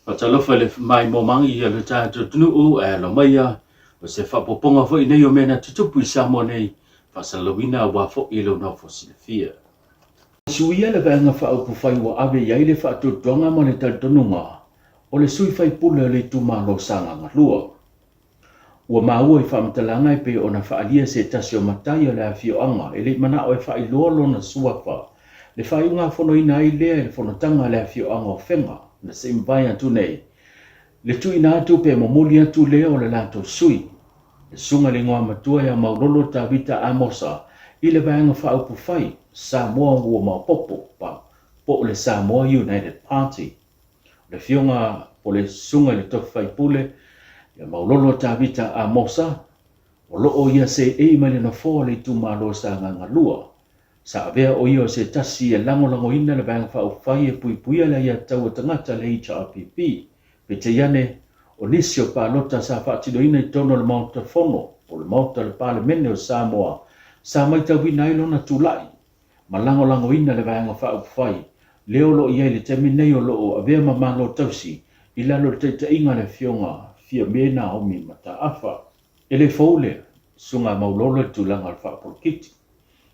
Patalofa le mai mo mangi ia le tātou tunu o e lo mai a o se whapoponga fo i nei o mena tutupu i Samoa nei whasalawina wa fo i lo na fo silafia. Suia le vaenga whaupu whai wa ave iai le whaatutonga ma le taltonunga o le sui whai pule le tumalo sanga ngalua. Ua maua i whaamatalanga i pe o na whaalia se tasi o matai o le awhioanga e le mana o e whai loalo na suafa le whai unga whono ina i lea le whonotanga le awhioanga o whenga na se imbai atu nei. Le tui na atu pe momoli atu lea o le lato sui. Le sunga le ngoa matua ya maulolo ta vita amosa i le vaenga whaupu whai Samoa ua maupopo pa po le Samoa United Party. Le fionga po le sunga le tofu whai pule ya maulolo ta vita amosa o loo ia se eima le na fōa le tumalo sa ngangalua. Sa avea o ia se tasi e lango ina le vaenga whaupu whai e puipuia le ia tau tangata le HRPP. Pe te iane o nisi o pālota sa whaatino ina i tono le mauta whono o le mauta le pālemene o Samoa sa mai tau wina ilona tūlai. Ma lango ina le vaenga whaupu whai leo lo iai le temi nei o loo avea mamalo tausi i lalo te inga le fionga fia mena o mi mata afa. E le fōle sunga maulolo le tūlanga le whapolkiti.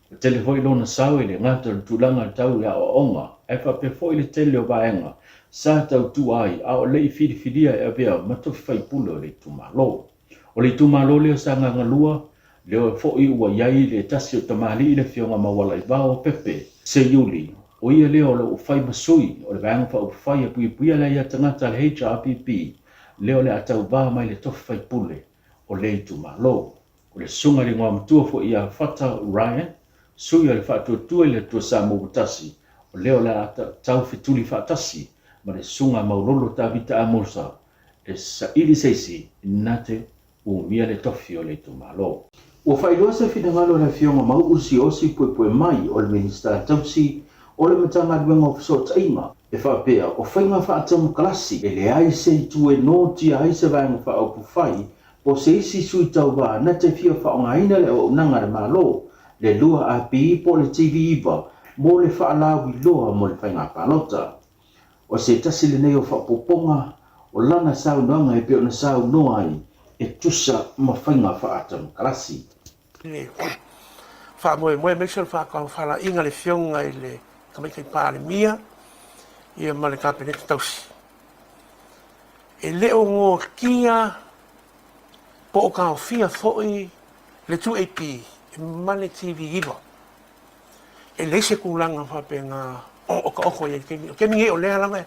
Le tele foi lona sau e le ngata le tūlanga le tau ya o onga e whape foi le tele o vaenga sa tau tu ai a o lei whidiwhidia e avea matofi whai pula o le tumalo. O le tumalo leo sa ngangalua leo e fōi ua iai le tasi o tamali i le fionga mawala i vao pepe se yuli. O ia leo le whai masui o le vaenga whau whai e puia le ia tangata le HRPP leo le atau vā mai le tofi whai pule o le tumalo. O le sunga le ngoa matua fo ia Fata Ryan sui o le whaatuatua i le tua sa mōtasi o leo le atau fituli whaatasi ma le sunga maulolo ta vita amosa e sa ili seisi nate u mia le tofi o le tumalo. Ua whailua se whingalo le fionga mau usi osi pue mai o le minister tausi o le matanga duenga o fiso taima e whapea o whainga whaatamu kalasi e le ai se tue no tia ai se vaenga whaaupu whai po se isi sui tau wā na te fia whaonga ina le o unanga le malo le lua a pi po le TV iwa mo le whaalawi loa mo le whainga palota. O se tasi le nei o whapoponga o lana sau noanga e peo na sau noa ai e tusa ma whainga whaatamu kalasi. Wha moe me sure wha inga le fionga i le kamaikai pāle mia ia ma le kapenete tausi. E leo ngō kia po o ka fia foi le 2AP e male TV iwa. E leise kulanga whapenga o ka oko ia ke mingi o lea langa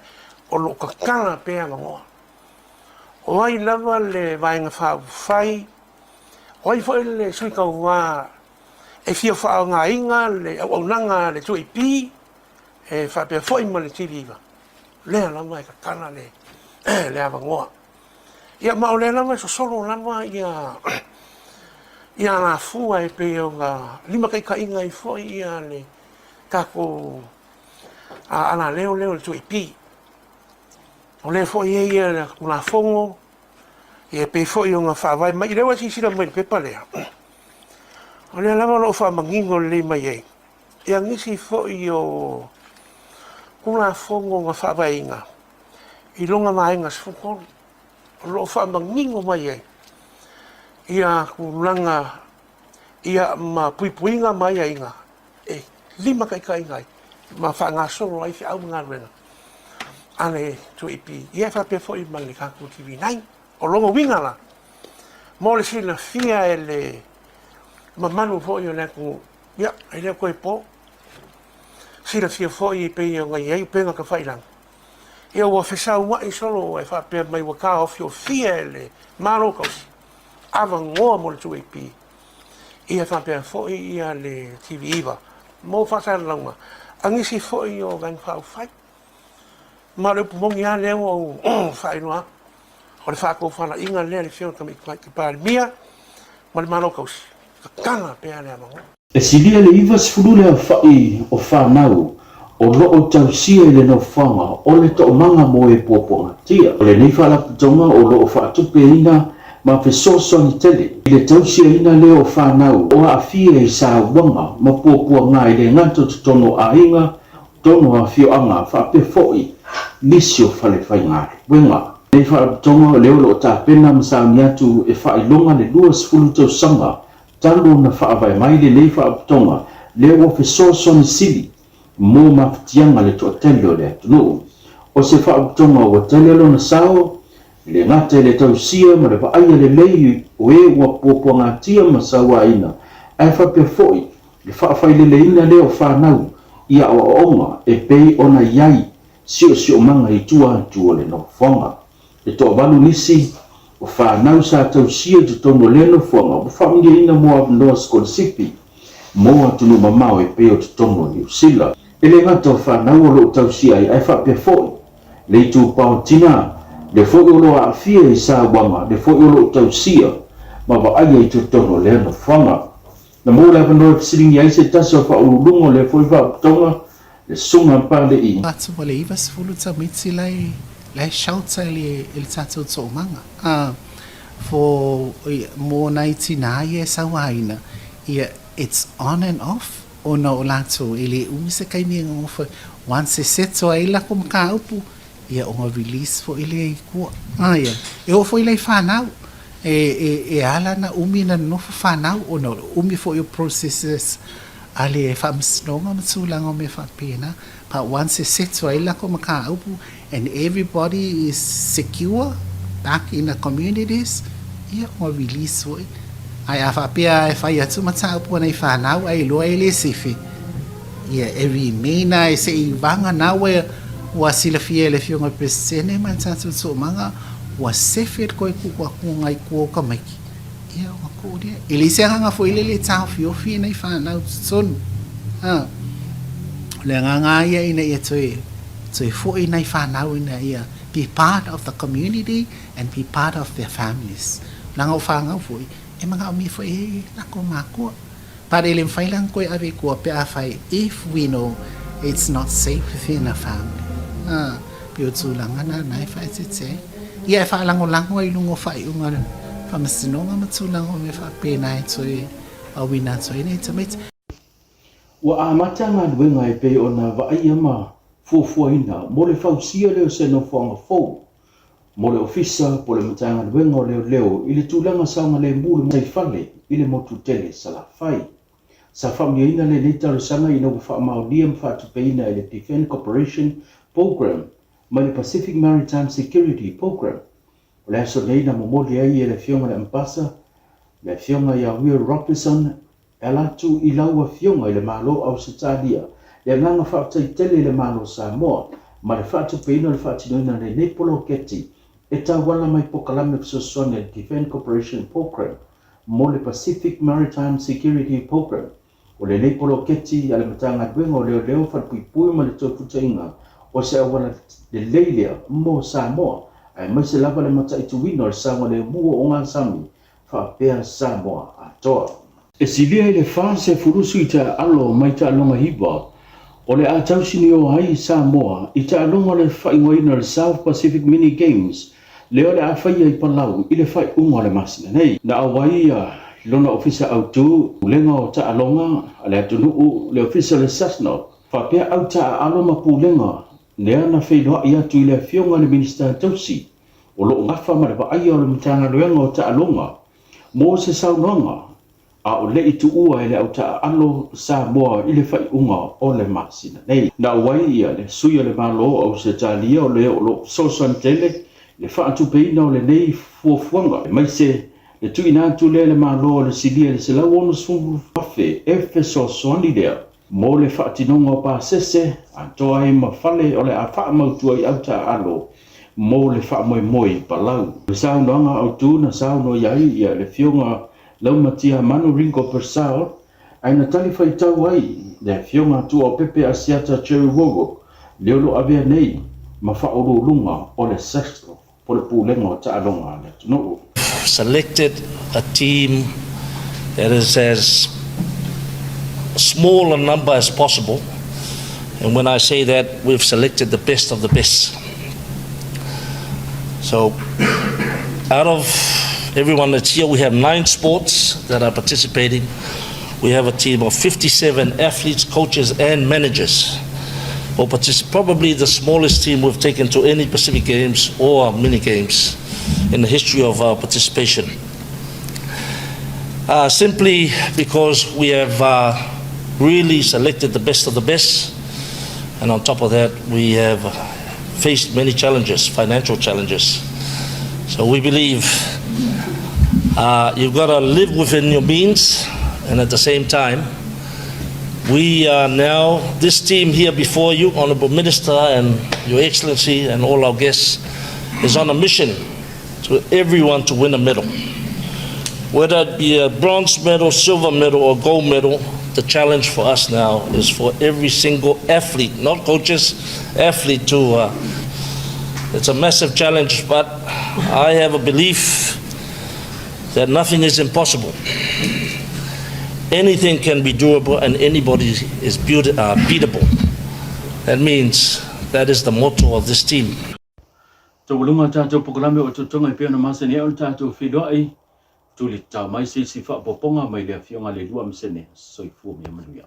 o lo ka kanga pēa ngoa. O ai lava le vaenga whai o ai foi le sui kau wā e fia whao ngā inga le au nanga le 2AP e whapea foi ma le TV iwa. Lea lama e ka kanga le awa ngoa. Ia mao lea lama e so solo lama ia ngā fua e peo ngā lima kai ka inga i foi ia le kako ana leo le 2AP. O le foi ia le kuna fongo e pe foi o ngā whawai mai rewa si sira mai pepa lea. O lea lama lo wha mangingo le mai ei. Ia ngisi foi o kuna fongo ngā whawai inga. I longa mai inga sfukon. O lo wha mangingo mai ei. Ia kulanga ia ma puipuinga mai inga. E lima kai kai ngai. Ma wha ngā solo ai fi au ngā rena. Ane 2AP. Ia whapea foi ma le kaku TV 9. O longa winga la. Mo le sila fia e le mamanu foi o le ku. Ia, e le koe po. Sila fia foi e pe o ngai ei penga ka whailang. Ia ua whesau mai solo e whapea mai waka o fia e le maro kausi. Awa ngoa mo le 2AP. Ia whapea foi ia le TV iwa. Mo whasara launga. Angisi foi o gan whau whai. Ma le pumongi a leo o whai noa. O le whako whana inga lea le whio kami ki pāri mia. Ma le maro kausi. Ka kanga pēa lea mango. E silia le iwa sifuru lea whai o whanau o loo tausia i le no whanga o le to manga mo e puaponga tia. O le nei whalaputonga o loo whaatupe ina ma fesoso ni tele. I le tausia ina leo whanau o a fia i sa wanga ma puapua ngā i le ngato tutono a inga tono a fio anga whape foi nisio fale fai ngā wenga. Nei whaaptonga leo lo ta pena msao niatu e whailonga le 2 tausanga talo na whaavai mai le nei whaaptonga leo o fesosoni sili mō mawhatianga le toa telio le atunu. O se whaaptonga o telio na sao le ngate le tausia ma le waaia le lei o e ua pōpua ngā tia masawa ina ai whapia foi le whaafai le leina leo whanau ia o onga e pei ona iai sio manga i tua le no whonga. Le toa walu nisi o whanau sa tausia tu tono leno whonga o whaungia ina mua avnoa skolasipi moa tunu mamao e pei o tu tono ni usila. E le ngata o whanau o lo tausia ai whapia foi le i tu pao tina le foi o lo a fia i sa wanga le foi o lo tausia ma wa aia i tu tono leno whonga. Na mo le avanoa pisiringi ai se tasa o whaulungo le foi whaaptonga le sunga pale i. Patu po le iwa sifulu ta mitsi lai shelter le tatou tō manga. For mo nai tina ia sawaina, it's on and off. O na o lato ele umisa kai mi ngofa once seto ai la kom ka upu ia o release fo ele ko ia e o fo ele whanau e ala na umi na no whanau o no umi for your processes ale famsnonga matulanga me fa pena pa once seto ai la kom ka upu and everybody is secure back in the communities ia o release fo ai afa pia e fai atu mata upu nei whanau ai loa ele sifi ia e rimena e se i vanga nawe wa silafia le fionga presene man tatu tō manga wa sefet koe kukua kungai kua kamaiki ia wa kōria ele se hanga fo ile le tau fiofi nei whanau tonu le nganga ia ina ia toi fo i nei whanau ina ia be part of the community and be part of their families langa o whanga fo e mga umi fo e nako makua para ele mfailang koe ave kua pe afai if we know it's not safe within a family pio tulanga na nai fai tete ia e whaalango lango ai lungo fai unga whamasinonga matulango me wha pēnai toi a wina toi nei tamit Wa amatanga duenga e pe ona vaia ma fuafuaina mo le fausia leo se no whanga fau mo le ofisa po le matanga duenga o leo i le tūlanga saunga le mbulu mai fale i le motu tele sala fai. Sa whamia le neitaro sanga i nogu whaamaulia mwhatupeina i le Defense Cooperation Program mai le Pacific Maritime Security Program. O le aso neina mo mole ai e le fionga le Mpasa, le fionga ia Will Robinson, e latu i laua fionga i le malo au Sitalia, le nganga whaataitele i le malo Samoa, ma le whaatupeina le whaatinoina le Nepolo Keti, e tawala mai pokalame psosoane le Defense Cooperation Program, mo le Pacific Maritime Security Program. O le Nepolo Keti a le matanga duenga o leo whatpuipui ma le tōputainga, o se awala le leilea mo Samoa, ai mai se lava le mata i tuwino le sanga le mua o ngā sami, whaapea Samoa atoa. E silia i le wha se furusu i ta alo mai ta alonga hiba, o le atausini o hai Samoa, i ta alonga le whaingoina le South Pacific Mini Games, leo le awhaia i Palau, i le whai unga le masina nei. Na awaia, lona ofisa au tu, ulenga o ta alonga, ale atunuu, le ofisa le Sasno, whapea au ta aloma pulenga, lea na whailoa i atu i le fionga le Minister Tausi, o lo ngafa ma le waaia o le mtanga luenga o ta alonga, mo se saunonga, a o le itu ua e le au ta alo Samoa i le whai unga o le masina nei. Na awaia le suia le malo au se talia o le o lo sosan tele, le whaatu peina o le nei fuafuanga, mai se le tuina atu le malo o le silia le se lau ono sungu whafe e so soani lea. Mo le whaatinonga o pāsese, antoa e mawhale o le a whaamautua i auta alo, mo le whaamoe palau. Le saunoanga au tu na sauno iai ia le fionga laumatia manu ringo per sao, ai na tali whaitau ai, le fionga tu o pepe asiata cherry wogo, leolo avea nei, ma whaorulunga o le sexto, po le pūlenga o ta alonga le tunuu. Selected a team that is as small a number as possible, and when I say that, we've selected the best of the best. So out of everyone that's here, we have 9 sports that are participating. We have a team of 57 athletes, coaches and managers. or probably the smallest team we've taken to any Pacific Games or mini games in the history of our participation. Simply because we have really selected the best of the best, and on top of that, we have faced many challenges, financial challenges. So we believe you've got to live within your means, and at the same time, we are now, this team here before you, Honourable Minister and Your Excellency and all our guests, is on a mission to everyone to win a medal. Whether it be a bronze medal, silver medal, or gold medal, the challenge for us now is for every single athlete, not coaches, athlete to, it's a massive challenge, but I have a belief that nothing is impossible. Anything can be doable and anybody is beatable. That means that is the motto of this team. So ulunga tato programe o tutonga I pia na masani au tato whidoai tuli tau mai si fa poponga mai le fionga le lua msene soifu mi Manuia.